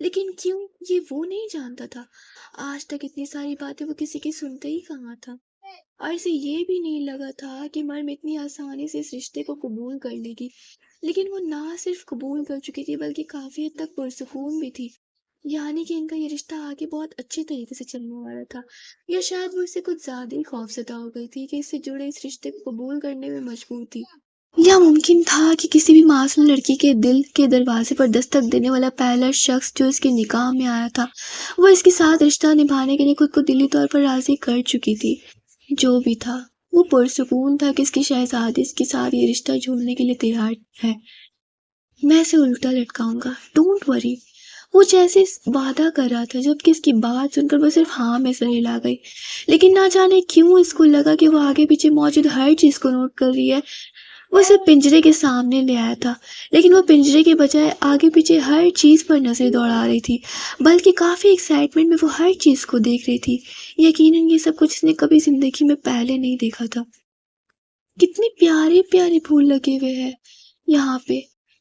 لیکن کیوں، یہ وہ نہیں جانتا تھا۔ آج تک اتنی ساری باتیں وہ کسی کی سنتا ہی کہاں تھا، اور اسے یہ بھی نہیں لگا تھا کہ مریم اتنی آسانی سے اس رشتے کو قبول کر لے گی۔ لیکن وہ نہ صرف قبول کر چکی تھی بلکہ کافی حد تک پرسکون بھی تھی، یعنی کہ ان کا یہ رشتہ آگے بہت اچھے طریقے سے چلنے والا تھا۔ یا شاید وہ اس سے کچھ زیادہ ہی خوفزدہ ہو گئی تھی کہ اس سے جڑے اس رشتے کو قبول کرنے میں مجبور تھی۔ یا ممکن تھا کہ کسی بھی معصوم لڑکی کے دل کے دروازے پر دستک دینے والا پہلا شخص جو اس کے نکاح میں آیا تھا، وہ اس کے ساتھ رشتہ نبھانے کے لیے خود کو دلی طور پر راضی کر چکی تھی۔ جو بھی تھا، وہ پرسکون تھا کہ اس کی شہزادی اس کے ساتھ یہ رشتہ جوڑنے کے لیے تیار ہے۔ میں اسے الٹا لٹکاؤں گا، ڈونٹ وری، وہ جیسے وعدہ کر رہا تھا، جبکہ اس کی بات سن کر وہ صرف ہاں میں سر ہلا گئی۔ لیکن نہ جانے کیوں اس کو لگا کہ وہ آگے پیچھے موجود ہر چیز کو نوٹ کر رہی ہے۔ وہ اسے پنجرے کے سامنے لے آیا تھا، لیکن وہ پنجرے کے بجائے آگے پیچھے ہر چیز پر نظر دوڑا رہی تھی، بلکہ کافی ایکسائٹمنٹ میں وہ ہر چیز کو دیکھ رہی تھی۔ یقیناً یہ سب کچھ اس نے کبھی زندگی میں پہلے نہیں دیکھا تھا۔ کتنے پیارے پیارے پھول لگے ہوئے ہیں یہاں پہ،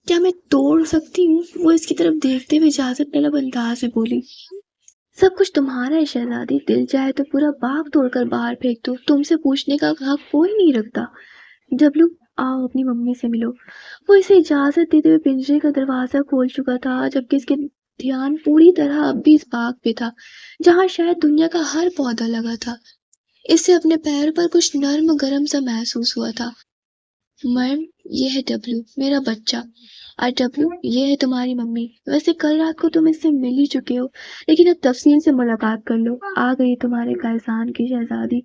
کیا میں توڑ سکتی ہوں؟ وہ اس کی طرف دیکھتے ہوئے اجازت طلب انداز میں بولی۔ سب کچھ تمہارا ہے شہزادی، دل چاہے تو پورا باغ توڑ کر باہر پھینک دو، تم سے پوچھنے کا حق کوئی نہیں رکھتا۔ ڈبلو، آؤ اپنی ممی سے ملو۔ وہ اسے اجازت دیتے ہوئے پنجرے کا دروازہ کھول چکا تھا، جبکہ اس کے دھیان پوری طرح اب بھی اس باغ پہ تھا جہاں شاید دنیا کا ہر پودا لگا تھا۔ اس سے اپنے پیر پر کچھ نرم گرم سا محسوس ہوا تھا۔ مریم، یہ ہے ڈبلو، میرا بچہ، اور ڈبلو، یہ ہے تمہاری ممی۔ ویسے کل رات کو تم اس سے مل ہی چکے ہو، لیکن اب تفصیل سے ملاقات کر لو۔ آ گئی تمہارے کائسان کی شہزادی۔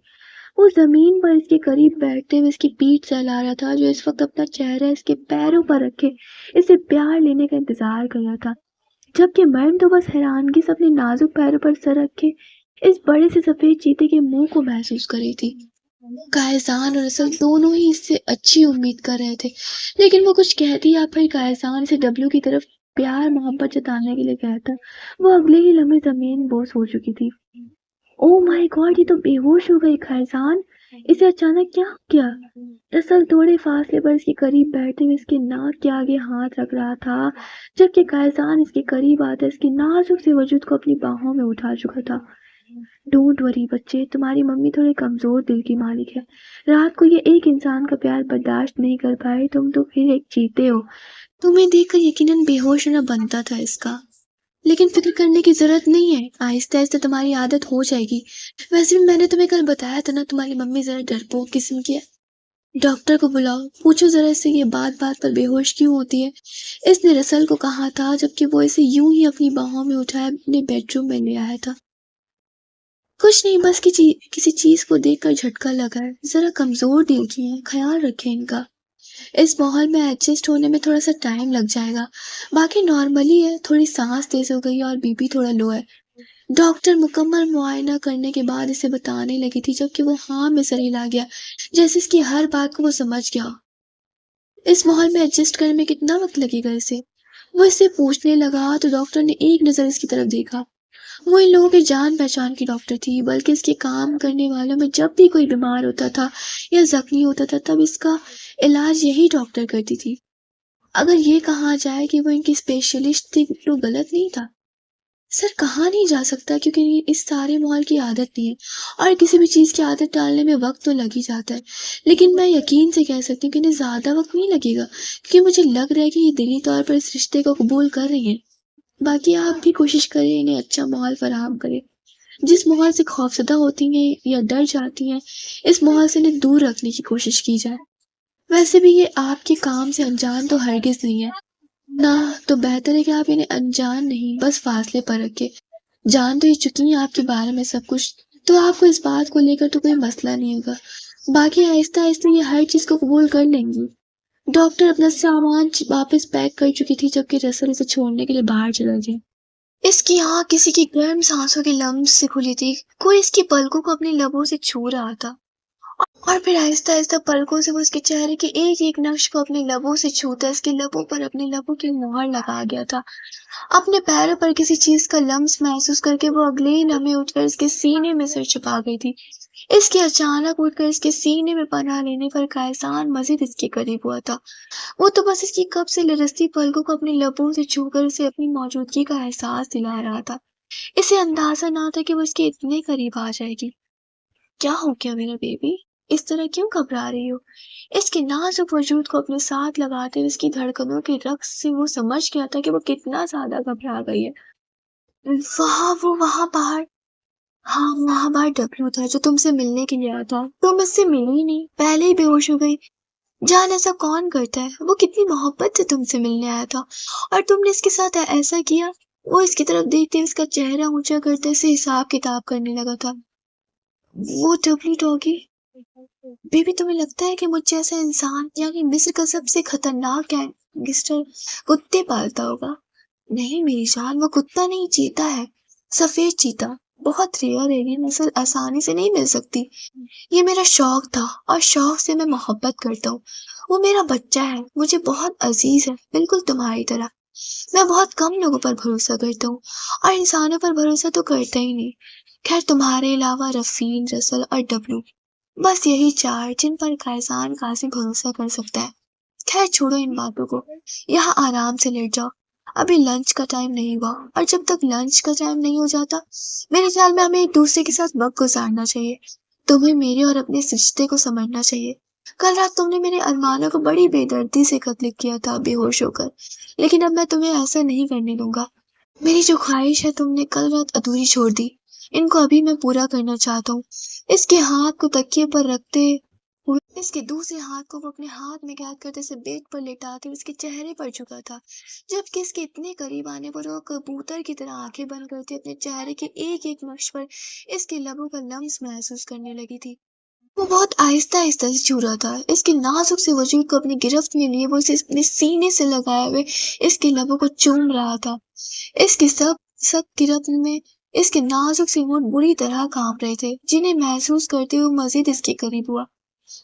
وہ زمین پر اس کے قریب بیٹھتے ہوئے اس کی پیٹھ سہلا رہا تھا، جو اس وقت اپنا چہرہ اس کے پیروں پر رکھے اسے پیار لینے کا انتظار کر رہا تھا، جبکہ مریم تو بس حیرانگی سے اپنے نازک پیروں پر سر رکھے اس بڑے سے سفید چیتے کے منہ کو محسوس کر رہی تھی۔ کائسان اور اصل دونوں ہی اس سے اچھی امید کر رہے تھے، لیکن وہ کچھ کہتی یا پھر کائسان سے ڈبلو کی طرف پیار محبت جتانے کے لیے کہتا، وہ اگلے ہی لمحے زمین بوس ہو چکی تھی۔ او مائی گاڈ، یہ تو بے ہوش ہو گئی۔ کائسان، اسے اچانک کیا ہو گیا؟ رسل تھوڑے فاصلے پر اس کے قریب بیٹھے ہوئے اس کے ناک کے آگے ہاتھ رکھ رہا تھا، جبکہ کائسان اس کے قریب آتا اس کے نازک سے وجود کو اپنی باہوں میں اٹھا چکا تھا۔ ڈونٹ وری بچے، تمہاری ممی تھوڑے کمزور دل کی مالک ہے، رات کو یہ ایک انسان کا پیار برداشت نہیں کر پائے، تم تو پھر ایک چیتے ہو، تمہیں دیکھ کر یقیناً بے ہوش ہونا بنتا تھا اس کا، لیکن فکر کرنے کی ضرورت نہیں ہے، آہستہ آہستہ تمہاری عادت ہو جائے گی۔ ویسے بھی میں نے تمہیں کل بتایا تھا نا، تمہاری ممی ذرا ڈرپوک قسم کی ہے۔ ڈاکٹر کو بلاؤ، پوچھو ذرا اس سے یہ بات بات پر بے ہوش کیوں ہوتی ہے۔ اس نے رسل کو کہا تھا، جبکہ وہ اسے یوں ہی اپنی باہوں میں اٹھائے اپنے بیڈ روم میں لے آیا تھا۔ کچھ نہیں، بس کسی چیز کو دیکھ کر جھٹکا لگا ہے، ذرا کمزور دل کی ہیں، خیال رکھیں ان کا۔ اس ماحول میں ایڈجسٹ ہونے میں تھوڑا سا ٹائم لگ جائے گا، باقی نارملی ہے، تھوڑی سانس تیز ہو گئی اور بی پی تھوڑا لو ہے۔ ڈاکٹر مکمل معائنہ کرنے کے بعد اسے بتانے لگی تھی، جبکہ وہ ہاں میں سر ہلا گیا، جیسے اس کی ہر بات کو وہ سمجھ گیا۔ اس ماحول میں ایڈجسٹ کرنے میں کتنا وقت لگے گا اسے؟ وہ اس سے پوچھنے لگا تو ڈاکٹر نے ایک نظر اس کی طرف دیکھا۔ وہ ان لوگوں کے جان پہچان کی ڈاکٹر تھی، بلکہ اس کے کام کرنے والوں میں جب بھی کوئی بیمار ہوتا تھا یا زخمی ہوتا تھا تب اس کا علاج یہی ڈاکٹر کرتی تھی۔ اگر یہ کہا جائے کہ وہ ان کی اسپیشلسٹ تھی تو غلط نہیں تھا۔ سر کہا نہیں جا سکتا، کیونکہ اس سارے ماحول کی عادت نہیں ہے، اور کسی بھی چیز کی عادت ڈالنے میں وقت تو لگ ہی جاتا ہے، لیکن میں یقین سے کہہ سکتی ہوں کہ انہیں زیادہ وقت نہیں لگے گا، کیونکہ مجھے لگ رہا ہے کہ یہ دلی طور پر اس رشتے کو قبول کر رہی ہیں۔ باقی آپ بھی کوشش کریں انہیں اچھا ماحول فراہم کریں۔ جس ماحول سے خوفزدہ ہوتی ہیں یا ڈر جاتی ہیں، اس ماحول سے انہیں دور رکھنے کی کوشش کی جائے۔ ویسے بھی یہ آپ کے کام سے انجان تو ہرگز نہیں ہے نہ، تو بہتر ہے کہ آپ انہیں انجان نہیں بس فاصلے پر رکھے۔ جان تو یہ چکی ہیں آپ کے بارے میں سب کچھ، تو آپ کو اس بات کو لے کر تو کوئی مسئلہ نہیں ہوگا، باقی آہستہ آہستہ یہ ہر چیز کو قبول کر لیں گی۔ ڈاکٹر اپنا سامان واپس پیک کر چکی تھی، جبکہ رسل اسے چھوڑنے کے لیے باہر چلا گیا۔ اس کی آنکھ کسی کی گرم سانسوں کے لمس سے کھلی تھی، کوئی اس کی پلکوں کو اپنی لبوں سے چھو رہا تھا، اور پھر آہستہ آہستہ پلکوں سے وہ اس کے چہرے کے ایک ایک نقش کو اپنے لبوں سے چھوتا، اس کے لبوں پر اپنے لبوں کی مہر لگا گیا تھا۔ اپنے پیروں پر کسی چیز کا لمس محسوس کر کے وہ اگلے ہی لمحے اٹھ کر اس کے سینے میں سر چھپا گئی تھی۔ اس کے اچانک اٹھ کر اس کے سینے میں پناہ لینے پر کا احسان مزید اس کے قریب ہوا تھا۔ وہ تو بس اس کی کب سے لرزتی پلکوں کو اپنے لبوں سے چھو کر اسے اپنی موجودگی کا احساس دلا رہا تھا۔ اسے اندازہ نہ تھا کہ وہ اس کے اتنے قریب آ جائے گی۔ کیا ہو گیا میرا بیبی؟ اس طرح کیوں گھبرا رہی ہو؟ اس کے نازک وجود کو اپنے ساتھ لگاتے ہوئے اس کی دھڑکنوں کے رقص سے وہ سمجھ گیا تھا کہ وہ کتنا زیادہ گھبرا گئی ہے۔ وہاں باہر، ہاں وہاں باہر ڈبلو تھا جو تم سے ملنے کے لیے آیا تھا۔ تم اس سے ملی ہی نہیں، پہلے ہی بے ہوش ہو گئی۔ جان ایسا کون کرتا ہے؟ وہ کتنی محبت سے تم سے ملنے آیا تھا اور تم نے اس کے ساتھ ایسا کیا۔ وہ اس کی طرف دیکھتے ہوئے اس کا چہرہ اونچا کرتے اسے حساب کتاب کرنے لگا تھا۔ وہ ڈبلی ڈاگی، بیبی تمہیں لگتا ہے کہ مجھ جیسا انسان یعنی مصر کا سب سے خطرناک گینگسٹر کتے پالتا ہوگا؟ نہیں میری جان، وہ کتا نہیں، چیتا ہے، سفید چیتا۔ بہت ریئر ہے، یہ نسل آسانی سے نہیں مل سکتی۔ یہ میرا شوق تھا اور شوق سے میں محبت کرتا ہوں۔ وہ میرا بچہ ہے، مجھے بہت عزیز ہے، بالکل تمہاری طرح۔ میں بہت کم لوگوں پر بھروسہ کرتا ہوں اور انسانوں پر بھروسہ تو کرتا ہی نہیں۔ خیر تمہارے علاوہ رفین، رسل اور ڈبلو، بس یہی چار جن پر کائسان قاسم بھروسہ کر سکتا ہے۔ خیر چھوڑو ان باتوں کو، یہاں آرام سے لیٹ جاؤ، ابھی لنچ کا ٹائم نہیں ہوا، اور جب تک لنچ کا ٹائم نہیں ہو جاتا میرے خیال میں ہمیں ایک دوسرے کے ساتھ وقت گزارنا چاہیے۔ تمہیں میرے اور اپنے رشتے کو سمجھنا چاہیے۔ کل رات تم نے میرے ارمانوں کو بڑی بے دردی سے قتل کیا تھا بے ہوش ہو کر، لیکن اب میں تمہیں ایسا نہیں کرنے دوں گا۔ میری جو خواہش ہے تم نے کل رات ادھوری چھوڑ دی، ان کو ابھی میں پورا کرنا چاہتا ہوں۔ اس کے ہاتھ کو تکیے پر رکھتے ہوئے اس کے دوسرے ہاتھ کو وہ اپنے ہاتھ میں قید کرتے سے بیڈ پر لٹاتے ہوئے اس کے چہرے پر جھکا تھا، جبکہ اس کے اتنے قریب آنے پر وہ کبوتر کی طرح آنکھیں بند کرتے اپنے چہرے کے ایک ایک نقش پر اس کے لبوں کا لمس محسوس کرنے لگی تھی۔ وہ بہت آہستہ آہستہ سے چھو رہا تھا، اس کے نازک سے وجود کو اپنی گرفت میں لیے وہ اسے اپنے سینے سے لگائے ہوئے اس کے لبوں کو چوم رہا تھا۔ اس کی سخت گرفت میں اس کے نازک سے ہونٹ بری طرح کانپ رہے تھے، جنہیں محسوس کرتے ہوئے مزید اس کے قریب ہوا۔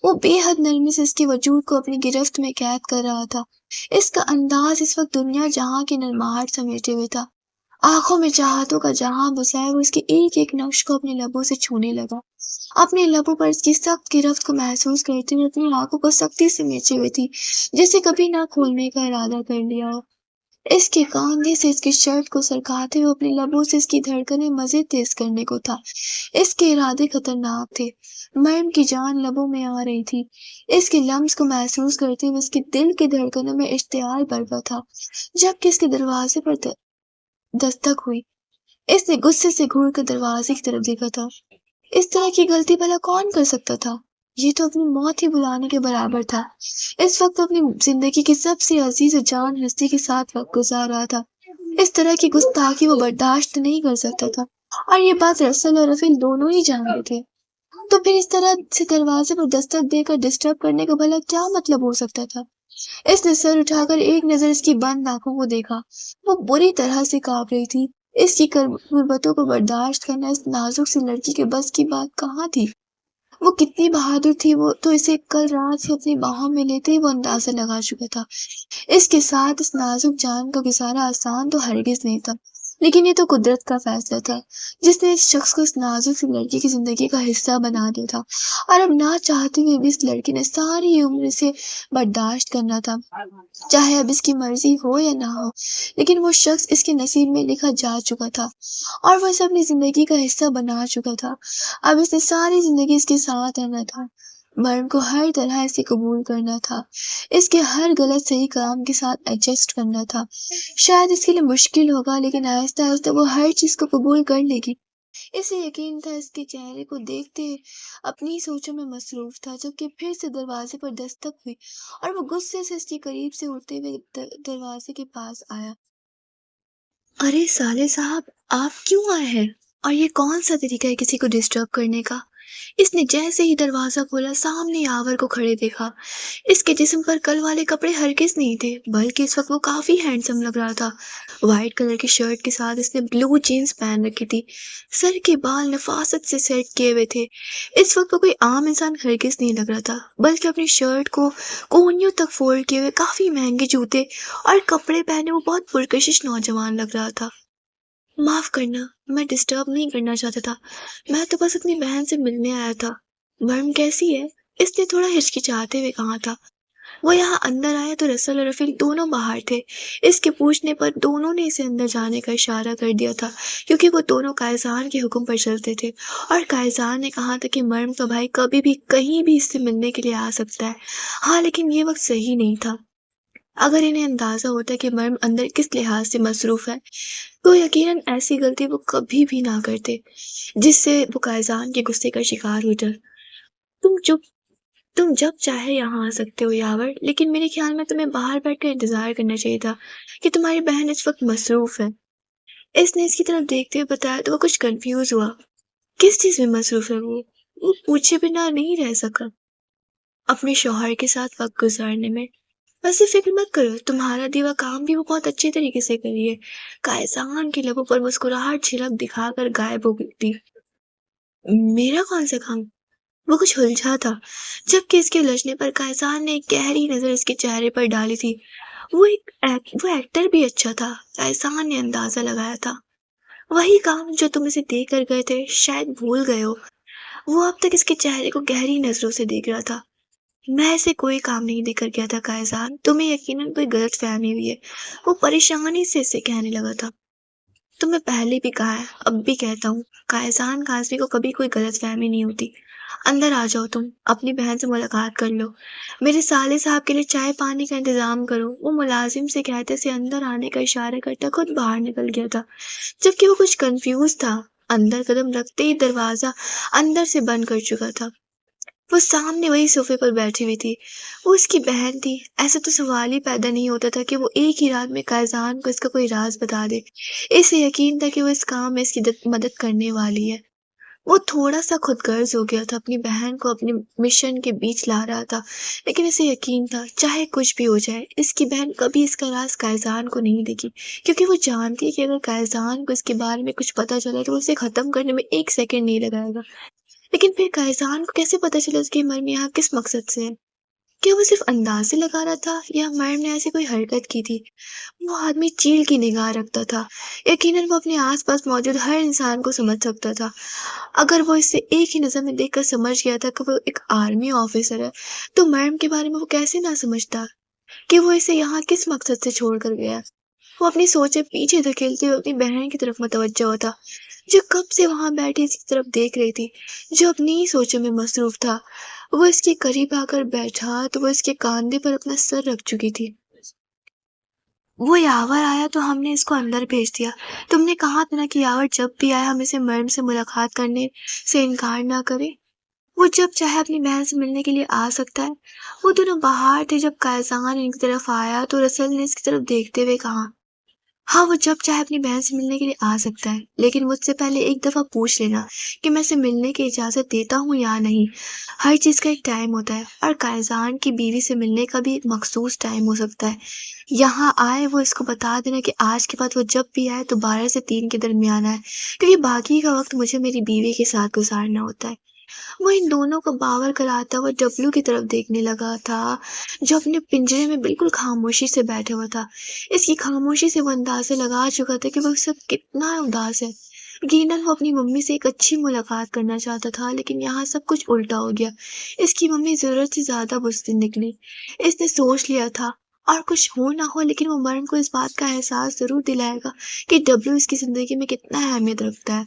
وہ بے حد نرمی سے اس کے وجود کو اپنی گرفت میں قید کر رہا تھا۔ اس کا انداز اس وقت دنیا جہاں کی نرماہٹ سمیٹے ہوئے تھا، آنکھوں میں چاہتوں کا جہاں بسائے وہ اس کے ایک ایک نقش کو اپنے لبوں سے چھونے لگا، اپنے لبوں پر اس کی سخت گرفت کو محسوس کرتے ہوئے اپنی آنکھوں کو سختی سے میچے ہوئے تھی، جیسے کبھی نہ کھولنے کا ارادہ کر لیا ہو۔ اس کے کاندھے سے اس کی شرٹ کو سرکاتے ہوئے اپنے لبوں سے اس کی دھڑکنیں مزید تیز کرنے کو تھا۔ اس کے ارادے خطرناک تھے، مریم کی جان لبوں میں آ رہی تھی۔ اس کے لمس کو محسوس کرتے ہوئے اس کے دل کے دھڑکنوں میں اشتعال برپا تھا، جبکہ اس کے دروازے پر دستک ہوئی۔ اس نے غصے سے گھور کر دروازے کی طرف دیکھا تھا۔ اس طرح کی غلطی بھلا کون کر سکتا تھا؟ یہ تو اپنی موت ہی بلانے کے برابر تھا۔ اس وقت وہ اپنی زندگی کی سب سے عزیز و جان ہستی کے ساتھ وقت گزار رہا تھا۔ اس طرح کی گستاخی وہ برداشت نہیں کر سکتا تھا، اور یہ بات رسل اور رفیل دونوں ہی جانتے تھے۔ تو پھر اس طرح سے دروازے پر دستک دے کر ڈسٹرب کرنے کا بھلا کیا مطلب ہو سکتا تھا؟ اس نے سر اٹھا کر ایک نظر اس کی بند آنکھوں کو دیکھا۔ وہ بری طرح سے کانپ رہی تھی۔ اس کی قربتوں کو برداشت کرنا اس نازک سی لڑکی کے بس کی بات کہاں تھی؟ وہ کتنی بہادر تھی، وہ تو اسے کل رات سے اپنی باہوں میں لیتے ہی وہ اندازہ لگا چکا تھا۔ اس کے ساتھ اس نازک جان کا گزارا آسان تو ہرگز نہیں تھا، لیکن یہ تو قدرت کا فیصلہ تھا جس نے اس شخص کو اس نازک سی لڑکی کی زندگی کا حصہ بنا دیا تھا، اور اب نہ چاہتے ہوئے بھی اس لڑکی نے ساری عمر اسے برداشت کرنا تھا، چاہے اب اس کی مرضی ہو یا نہ ہو۔ لیکن وہ شخص اس کے نصیب میں لکھا جا چکا تھا اور وہ اسے اپنی زندگی کا حصہ بنا چکا تھا۔ اب اس نے ساری زندگی اس کے ساتھ رہنا تھا، مرم کو ہر طرح اسے قبول کرنا تھا، اس کے ہر غلط صحیح کام کے ساتھ ایڈجسٹ کرنا تھا۔ شاید اس کے لیے مشکل ہوگا، لیکن آہستہ آہستہ وہ ہر چیز کو قبول کر لے گی۔ اسے یقین تھا، اس کے چہرے کو دیکھتے اپنی سوچوں میں مصروف تھا، جبکہ پھر سے دروازے پر دستک ہوئی اور وہ غصے سے اس کے قریب سے اٹھتے ہوئے دروازے کے پاس آیا۔ ارے سالے صاحب، آپ کیوں آئے ہیں؟ اور یہ کون سا طریقہ ہے کسی کو ڈسٹرب کرنے کا؟ اس نے جیسے ہی دروازہ کھولا سامنے یاور کو کھڑے دیکھا۔ اس کے جسم پر کل والے کپڑے ہرگز نہیں تھے، بلکہ اس وقت وہ کافی ہینڈسم لگ رہا تھا۔ وائٹ کلر کی شرٹ کے ساتھ اس نے بلو جینز پہن رکھی تھی، سر کے بال نفاست سے سیٹ کیے ہوئے تھے۔ اس وقت وہ کوئی عام انسان ہرگز نہیں لگ رہا تھا، بلکہ اپنی شرٹ کو کونیوں تک فولڈ کیے ہوئے، کافی مہنگے جوتے اور کپڑے پہنے وہ بہت پرکشش نوجوان لگ رہا تھا۔ معاف کرنا، میں ڈسٹرب نہیں کرنا چاہتا تھا، میں تو بس اپنی بہن سے ملنے آیا تھا۔ مرم کیسی ہے؟ اس نے تھوڑا ہچکچاتے ہوئے کہا تھا۔ وہ یہاں اندر آیا تو رسل اور رفیق دونوں باہر تھے۔ اس کے پوچھنے پر دونوں نے اسے اندر جانے کا اشارہ کر دیا تھا، کیونکہ وہ دونوں قائزان کے حکم پر چلتے تھے، اور قائزان نے کہا تھا کہ مرم کا بھائی کبھی بھی کہیں بھی اس سے ملنے کے لیے آ سکتا ہے۔ ہاں، لیکن یہ وقت صحیح نہیں تھا۔ اگر انہیں اندازہ ہوتا کہ مرم اندر کس لحاظ سے مصروف ہے تو یقیناً ایسی غلطی وہ کبھی بھی نہ کرتے جس سے وہ قائزان کے غصے کا شکار ہو جائے۔ تم جب چاہے یہاں آ سکتے ہو یاور، لیکن میرے خیال میں تمہیں باہر بیٹھ کر انتظار کرنا چاہیے تھا کہ تمہاری بہن اس وقت مصروف ہے۔ اس نے اس کی طرف دیکھتے ہوئے بتایا تو وہ کچھ کنفیوز ہوا۔ کس چیز میں مصروف ہے وہ پوچھے بنا نہیں رہ سکا۔ اپنے شوہر کے ساتھ وقت گزارنے میں۔ ویسے فکر مت کرو، تمہارا دیوا کام بھی وہ بہت اچھے طریقے سے کریے۔ قائزان کے لبوں پر مسکراہٹ جھلک دکھا کر غائب ہو گئی تھی۔ میرا کون سا کام؟ وہ کچھ الجھا تھا، جبکہ اس کے الجھنے پر قائزان نے ایک گہری نظر اس کے چہرے پر ڈالی تھی۔ وہ ایکٹر بھی اچھا تھا، قائزان نے اندازہ لگایا تھا۔ وہی کام جو تم اسے دے کر گئے تھے، شاید بھول گئے ہو۔ وہ اب تک اس کے چہرے کو گہری نظروں سے دیکھ رہا تھا۔ میں ایسے کوئی کام نہیں دے کر گیا تھا قائزان، تمہیں یقیناً کوئی غلط فہمی ہوئی ہے، وہ پریشانی سے اسے کہنے لگا تھا۔ تمہیں پہلے بھی کہا ہے، اب بھی کہتا ہوں، قائزان قاضی کو کبھی کوئی غلط فہمی نہیں ہوتی۔ اندر آ جاؤ، تم اپنی بہن سے ملاقات کر لو، میرے سالے صاحب کے لیے چائے پانی کا انتظام کرو۔ وہ ملازم سے کہتے سے اندر آنے کا اشارہ کرتا خود باہر نکل گیا تھا، جبکہ وہ کچھ کنفیوز تھا۔ اندر قدم رکھتے ہی دروازہ اندر سے بند کر چکا تھا۔ وہ سامنے وہی صوفے پر بیٹھی ہوئی تھی، وہ اس کی بہن تھی۔ ایسا تو سوال ہی پیدا نہیں ہوتا تھا کہ وہ ایک ہی رات میں قائزان کو اس کا کوئی راز بتا دے۔ اسے یقین تھا کہ وہ اس کام میں اس کی مدد کرنے والی ہے۔ وہ تھوڑا سا خود غرض ہو گیا تھا، اپنی بہن کو اپنے مشن کے بیچ لا رہا تھا، لیکن اسے یقین تھا چاہے کچھ بھی ہو جائے اس کی بہن کبھی اس کا راز قائزان کو نہیں دے گی، کیونکہ وہ جانتی ہے کہ اگر قائزان کو اس کے بارے میں کچھ پتا چلا تو وہ اسے ختم کرنے میں ایک سیکنڈ نہیں لگائے گا۔ لیکن پھر قائزان کو کیسے پتا چلا اس کی مرم یہاں کس مقصد سے ہے؟ کیا وہ صرف اندازے لگا رہا تھا یا مرم نے ایسی کوئی حرکت کی تھی؟ وہ آدمی چیل کی نگاہ رکھتا تھا، یقیناً وہ اپنے آس پاس موجود ہر انسان کو سمجھ سکتا تھا۔ اگر وہ اسے ایک ہی نظر میں دیکھ کر سمجھ گیا تھا کہ وہ ایک آرمی آفیسر ہے تو مرم کے بارے میں وہ کیسے نہ سمجھتا کہ وہ اسے یہاں کس مقصد سے چھوڑ کر گیا۔ وہ اپنی سوچیں پیچھے دھکیلتے ہوئے اپنی بہن کی طرف متوجہ ہوتا، جو کب سے وہاں بیٹھی اس کی طرف دیکھ رہی تھی، جو اپنی ہی سوچوں میں مصروف تھا۔ وہ اس کے قریب آ کر بیٹھا تو وہ اس کے کاندھے پر اپنا سر رکھ چکی تھی۔ وہ یاور آیا تو ہم نے اس کو اندر بھیج دیا۔ تم نے کہا تھا نا کہ یاور جب بھی آئے ہم اسے مرم سے ملاقات کرنے سے انکار نہ کرے، وہ جب چاہے اپنی بہن سے ملنے کے لیے آ سکتا ہے۔ وہ دونوں باہر تھے جب قائزان ان کی طرف آیا تو رسل نے اس کی طرف دیکھتے ہوئے کہا، ہاں وہ جب چاہے اپنی بہن سے ملنے کے لیے آ سکتا ہے، لیکن مجھ سے پہلے ایک دفعہ پوچھ لینا کہ میں اسے ملنے کی اجازت دیتا ہوں یا نہیں۔ ہر چیز کا ایک ٹائم ہوتا ہے، اور قائزان کی بیوی سے ملنے کا بھی ایک مخصوص ٹائم ہو سکتا ہے۔ یہاں آئے وہ اس کو بتا دینا کہ آج کے بعد وہ جب بھی آئے تو 12 سے 3 کے درمیان آئے، کیونکہ باقی کا وقت مجھے میری بیوی کے ساتھ گزارنا ہوتا ہے۔ وہ ان دونوں کو باور کراتا ہوا ڈبلو کی طرف دیکھنے لگا تھا، جو اپنے پنجرے میں بالکل خاموشی سے بیٹھا ہوا تھا۔ اس کی خاموشی سے وہ اندازے لگا چکا تھا کہ وہ سب کتنا اداس ہے۔ یقیناً وہ اپنی ممی سے ایک اچھی ملاقات کرنا چاہتا تھا، لیکن یہاں سب کچھ الٹا ہو گیا۔ اس کی ممی ضرورت سے زیادہ بزدل نکلی۔ اس نے سوچ لیا تھا، اور کچھ ہو نہ ہو لیکن وہ مرم کو اس بات کا احساس ضرور دلائے گا کہ ڈبلو اس کی زندگی میں کتنا اہمیت رکھتا ہے،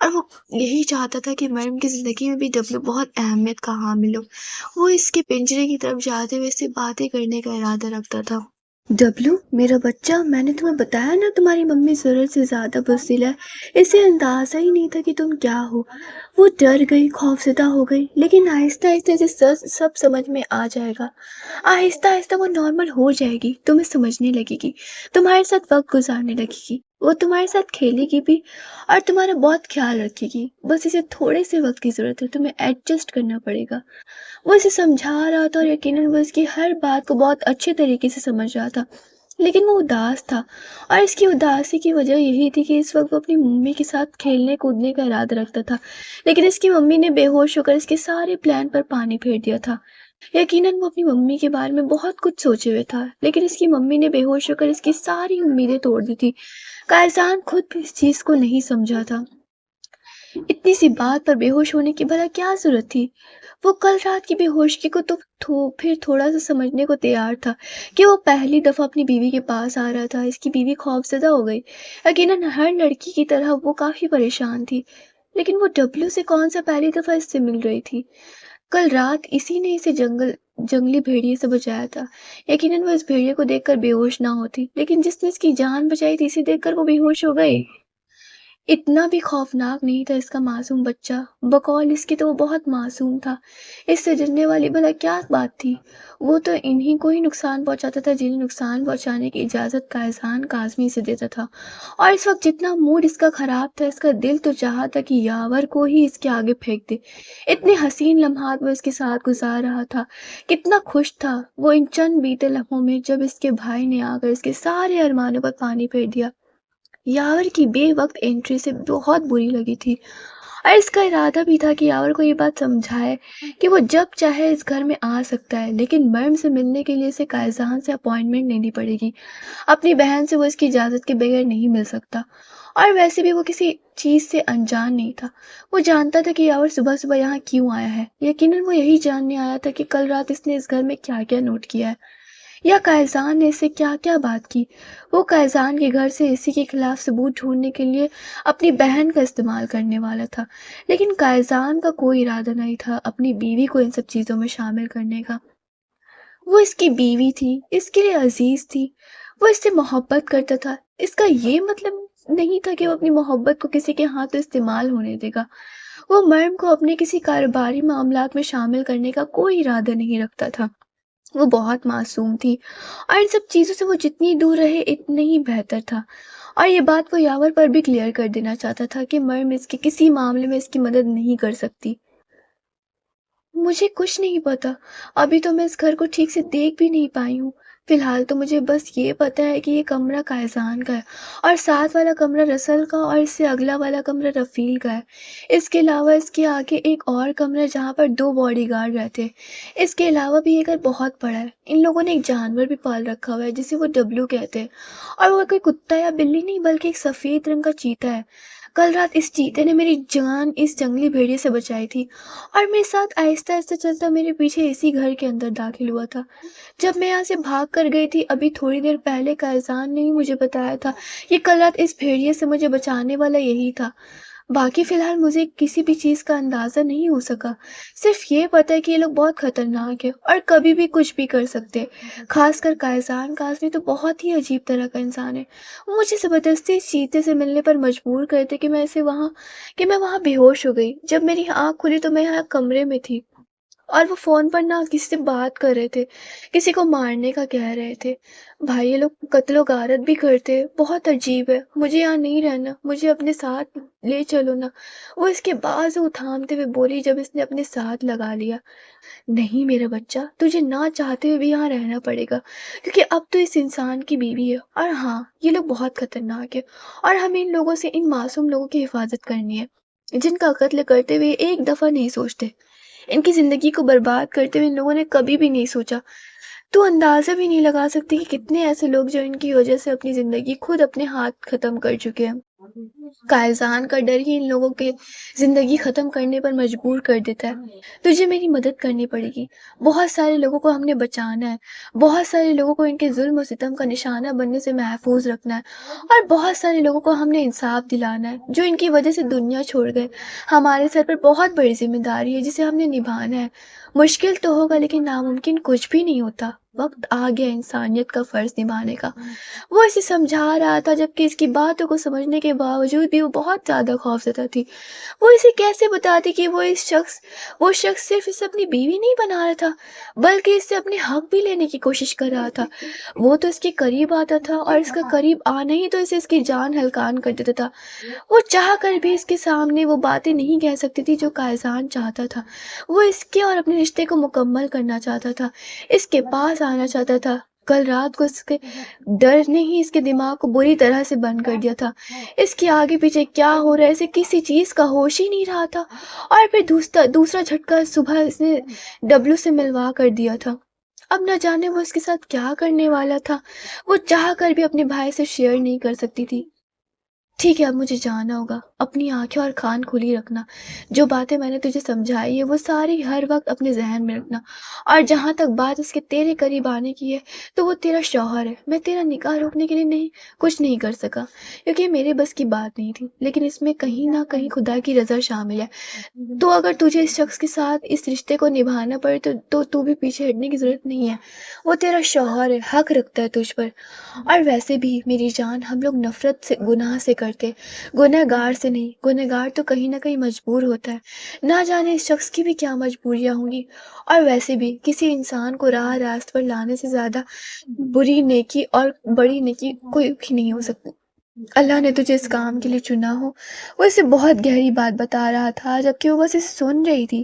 اور وہ یہی چاہتا تھا کہ مریم کی زندگی میں بھی ڈبلو بہت اہمیت کا حامل ہو۔ وہ اس کے پنجرے کی طرف جاتے ہوئے اس سے باتیں کرنے کا ارادہ رکھتا تھا۔ ڈبلو میرا بچہ، میں نے تمہیں بتایا نا تمہاری ممی ضرورت سے زیادہ بزدل ہے۔ اسے اندازہ ہی نہیں تھا کہ تم کیا ہو۔ وہ ڈر گئی، خوفزدہ ہو گئی، لیکن آہستہ آہستہ اسے سب سمجھ میں آ جائے گا۔ آہستہ آہستہ وہ نارمل ہو جائے گی، تمہیں سمجھنے لگے گی، تمہارے ساتھ وقت گزارنے لگے گی۔ وہ تمہارے ساتھ کھیلے گی بھی اور تمہارا بہت خیال رکھے گی، بس اسے تھوڑے سے وقت کی ضرورت ہے، تمہیں ایڈجسٹ کرنا پڑے گا۔ وہ اسے سمجھا رہا تھا اور یقیناً وہ اس کی ہر بات کو بہت اچھے طریقے سے سمجھ رہا تھا، لیکن وہ اداس تھا، اور اس کی اداسی کی وجہ یہی تھی کہ اس وقت وہ اپنی ممی کے ساتھ کھیلنے کودنے کا ارادہ رکھتا تھا، لیکن اس کی ممی نے بے ہوش ہو کر اس کے سارے پلان پر پانی پھیر دیا تھا۔ یقیناً وہ اپنی ممی کے بارے میں بہت کچھ سوچے ہوئے تھا، لیکن اس کی ممی نے بے ہوش ہو کر اس کی ساری امیدیں توڑ دی تھی۔ کائسان خود بھی اس چیز کو نہیں سمجھا تھا، اتنی سی بات پر بے ہوش ہونے کی بھلا کیا ضرورت تھی؟ وہ کل رات کی بے ہوشی کو تو پھر تھوڑا سا سمجھنے کو تیار تھا کہ وہ پہلی دفعہ اپنی بیوی کے پاس آ رہا تھا۔ اس کی بیوی خوفزدہ ہو گئی، یقیناً ہر لڑکی کی طرح وہ کافی پریشان تھی، لیکن وہ ڈبلیو سے کون سا پہلی دفعہ اس سے مل رہی تھی؟ کل رات اسی نے اسے جنگلی بھیڑیے سے بچایا تھا، یقیناً وہ اس بھیڑیے کو دیکھ کر بے ہوش نہ ہوتی، لیکن جس نے اس کی جان بچائی تھی اسے دیکھ کر وہ بے ہوش ہو گئی۔ اتنا بھی خوفناک نہیں تھا اس کا معصوم بچہ، بقول اس کے تو وہ بہت معصوم تھا، اس سے جلنے والی بھلا کیا بات تھی؟ وہ تو انہی کو ہی نقصان پہنچاتا تھا جنہیں نقصان پہنچانے کی اجازت کائسان کاظمی سے دیتا تھا، اور اس وقت جتنا موڈ اس کا خراب تھا، اس کا دل تو چاہا تھا کہ یاور کو ہی اس کے آگے پھینک دے۔ اتنے حسین لمحات وہ اس کے ساتھ گزار رہا تھا، کتنا خوش تھا وہ ان چند بیتے لمحوں میں جب اس کے بھائی نے آ کر اس کے سارے ارمانوں پر پانی پھیر دیا۔ یاور کی بے وقت انٹری سے بہت بری لگی تھی، اور اس کا ارادہ بھی تھا کہ یاور کو یہ بات سمجھائے کہ وہ جب چاہے اس گھر میں آ سکتا ہے، لیکن مرم سے ملنے کے لیے اسے کائزان سے اپوائنٹمنٹ لینی پڑے گی، اپنی بہن سے وہ اس کی اجازت کے بغیر نہیں مل سکتا، اور ویسے بھی وہ کسی چیز سے انجان نہیں تھا۔ وہ جانتا تھا کہ یاور صبح صبح یہاں کیوں آیا ہے، یقیناً وہ یہی جاننے آیا تھا کہ کل رات اس نے اس گھر میں کیا کیا نوٹ کیا ہے، یا کائزان نے اس سے کیا کیا بات کی۔ وہ کائزان کے گھر سے اسی کے خلاف ثبوت ڈھونڈنے کے لیے اپنی بہن کا استعمال کرنے والا تھا، لیکن کائزان کا کوئی ارادہ نہیں تھا اپنی بیوی کو ان سب چیزوں میں شامل کرنے کا۔ وہ اس کی بیوی تھی، اس کے لیے عزیز تھی، وہ اس سے محبت کرتا تھا، اس کا یہ مطلب نہیں تھا کہ وہ اپنی محبت کو کسی کے ہاتھوں استعمال ہونے دے گا۔ وہ مرم کو اپنے کسی کاروباری معاملات میں شامل کرنے کا کوئی ارادہ نہیں رکھتا تھا، وہ بہت معصوم تھی، اور ان سب چیزوں سے وہ جتنی دور رہے اتنا ہی بہتر تھا، اور یہ بات وہ یاور پر بھی کلیئر کر دینا چاہتا تھا کہ مرم اس کے کسی معاملے میں اس کی مدد نہیں کر سکتی۔ مجھے کچھ نہیں پتا، ابھی تو میں اس گھر کو ٹھیک سے دیکھ بھی نہیں پائی ہوں، فی الحال تو مجھے بس یہ پتا ہے کہ یہ کمرہ کائزان کا ہے، اور ساتھ والا کمرہ رسل کا، اور اس سے اگلا والا کمرہ رفیل کا ہے۔ اس کے علاوہ اس کے آگے ایک اور کمرہ ہے جہاں پر 2 باڈی گارڈ رہتے ہیں۔ اس کے علاوہ بھی یہ گھر بہت بڑا ہے، ان لوگوں نے ایک جانور بھی پال رکھا ہوا ہے جسے وہ ڈبلو کہتے ہیں، اور وہ کوئی کتا یا بلی نہیں بلکہ ایک سفید رنگ کا چیتا ہے۔ کل رات اس چیتے نے میری جان اس جنگلی بھیڑیے سے بچائی تھی، اور میرے ساتھ آہستہ آہستہ چلتا میرے پیچھے اسی گھر کے اندر داخل ہوا تھا۔ جب میں یہاں سے بھاگ کر گئی تھی ابھی تھوڑی دیر پہلے کائزان نے ہی مجھے بتایا تھا کہ کل رات اس بھیڑیے سے مجھے بچانے والا یہی تھا۔ باقی فی الحال مجھے کسی بھی چیز کا اندازہ نہیں ہو سکا، صرف یہ پتہ ہے کہ یہ لوگ بہت خطرناک ہیں اور کبھی بھی کچھ بھی کر سکتے ہیں، خاص کر کائزان کاظمی تو بہت ہی عجیب طرح کا انسان ہے۔ وہ مجھے زبردستی اس چیتے سے ملنے پر مجبور کرتے کہ میں وہاں بے ہوش ہو گئی۔ جب میری آنکھ کھلی تو میں یہاں کمرے میں تھی، اور وہ فون پر نہ کسی سے بات کر رہے تھے، کسی کو مارنے کا کہہ رہے تھے۔ بھائی یہ لوگ قتل و غارت بھی کرتے، بہت عجیب ہے، مجھے یہاں نہیں رہنا، مجھے اپنے ساتھ لے چلو نا۔ وہ اس کے بازو تھامتے ہوئے بولی جب اس نے اپنے ساتھ لگا لیا۔ نہیں میرا بچہ، تجھے نہ چاہتے ہوئے بھی یہاں رہنا پڑے گا، کیونکہ اب تو اس انسان کی بیوی ہے، اور ہاں یہ لوگ بہت خطرناک ہے، اور ہمیں ان لوگوں سے، ان معصوم لوگوں کی حفاظت کرنی ہے جن کا قتل کرتے ہوئے ایک دفعہ نہیں سوچتے، ان کی زندگی کو برباد کرتے ہوئے ان لوگوں نے کبھی بھی نہیں سوچا۔ تو اندازہ بھی نہیں لگا سکتی کہ کتنے ایسے لوگ جو ان کی وجہ سے اپنی زندگی خود اپنے ہاتھ ختم کر چکے ہیں۔ کائزان کا ڈر ہی ان لوگوں کے زندگی ختم کرنے پر مجبور کر دیتا ہے۔ تجھے میری مدد کرنی پڑے گی، بہت سارے لوگوں کو ہم نے بچانا ہے، بہت سارے لوگوں کو ان کے ظلم و ستم کا نشانہ بننے سے محفوظ رکھنا ہے، اور بہت سارے لوگوں کو ہم نے انصاف دلانا ہے جو ان کی وجہ سے دنیا چھوڑ گئے۔ ہمارے سر پر بہت بڑی ذمہ داری ہے جسے ہم نے نبھانا ہے۔ مشکل تو ہوگا لیکن ناممکن کچھ بھی نہیں ہوتا۔ وقت آ گیا انسانیت کا فرض نبھانے کا۔ وہ اسے سمجھا رہا تھا جبکہ اس کی باتوں کو سمجھنے کے باوجود بھی وہ بہت زیادہ خوفزدہ تھی۔ وہ اسے کیسے بتاتی کہ وہ شخص صرف اسے اپنی بیوی نہیں بنا رہا تھا بلکہ اس سے اپنے حق بھی لینے کی کوشش کر رہا تھا۔ وہ تو اس کے قریب آتا تھا اور اس کا قریب آنا ہی تو اسے اس کی جان ہلکان کر دیتا تھا۔ وہ چاہ کر بھی اس کے سامنے وہ باتیں نہیں کہہ سکتی تھی جو قائزان چاہتا تھا۔ وہ اس کے اور اپنے رشتے کو مکمل کرنا چاہتا تھا، اس کے پاس آنا چاہتا تھا۔ کل رات کو اس کے ڈر نے ہی اس کے دماغ کو بری طرح سے بند کر دیا تھا۔ اس کے آگے پیچھے کیا ہو رہا ہے اسے کسی چیز کا ہوش ہی نہیں رہا تھا۔ اور پھر دوسرا جھٹکا صبح اس نے ڈبلو سے ملوا کر دیا تھا۔ اب نہ جانے وہ اس کے ساتھ کیا کرنے والا تھا۔ وہ چاہ کر بھی اپنے بھائی سے شیئر نہیں کر سکتی تھی۔ ٹھیک ہے اب مجھے جانا ہوگا، اپنی آنکھیں اور کان کھلی رکھنا۔ جو باتیں میں نے تجھے سمجھائی ہے وہ ساری ہر وقت اپنے ذہن میں رکھنا۔ اور جہاں تک بات اس کے تیرے قریب آنے کی ہے تو وہ تیرا شوہر ہے۔ میں تیرا نکاح روکنے کے لیے کچھ نہیں کر سکا کیونکہ یہ میرے بس کی بات نہیں تھی، لیکن اس میں کہیں نہ کہیں خدا کی رضا شامل ہے۔ تو اگر تجھے اس شخص کے ساتھ اس رشتے کو نبھانا پڑے تو بھی پیچھے ہٹنے کی ضرورت نہیں ہے۔ وہ تیرا شوہر ہے، حق رکھتا ہے تجھ پر۔ اور ویسے بھی میری جان، ہم لوگ نفرت سے گناہ سے کرتے، گنہ گار سے نہیں۔ گنہ گار تو کہیں نہ کہیں مجبور ہوتا ہے، نہ جانے اس شخص کی بھی کیا مجبوریاں ہوں گی۔ اور ویسے بھی کسی انسان کو راست پر لانے سے زیادہ بری نیکی اور بڑی نیکی کوئی بھی نہیں ہو سکتی۔ اللہ نے تجھے اس کام کے لیے چنا ہو۔ وہ اسے بہت گہری بات بتا رہا تھا جبکہ وہ بس اسے سن رہی تھی۔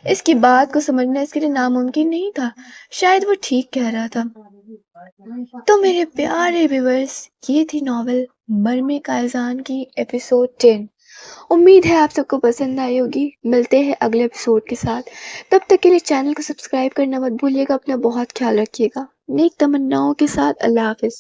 اس کی بات کو سمجھنا اس کے لیے ناممکن نہیں تھا، شاید وہ ٹھیک کہہ رہا تھا۔ تو میرے پیارے ویورز، یہ تھی ناول مرمے قائزان کی ایپیسوڈ 10۔ امید ہے آپ سب کو پسند آئی ہوگی۔ ملتے ہیں اگلے ایپیسوڈ کے ساتھ، تب تک کے لیے چینل کو سبسکرائب کرنا مت بھولیے گا۔ اپنا بہت خیال رکھیے گا۔ نیک تمناؤں کے ساتھ اللہ حافظ۔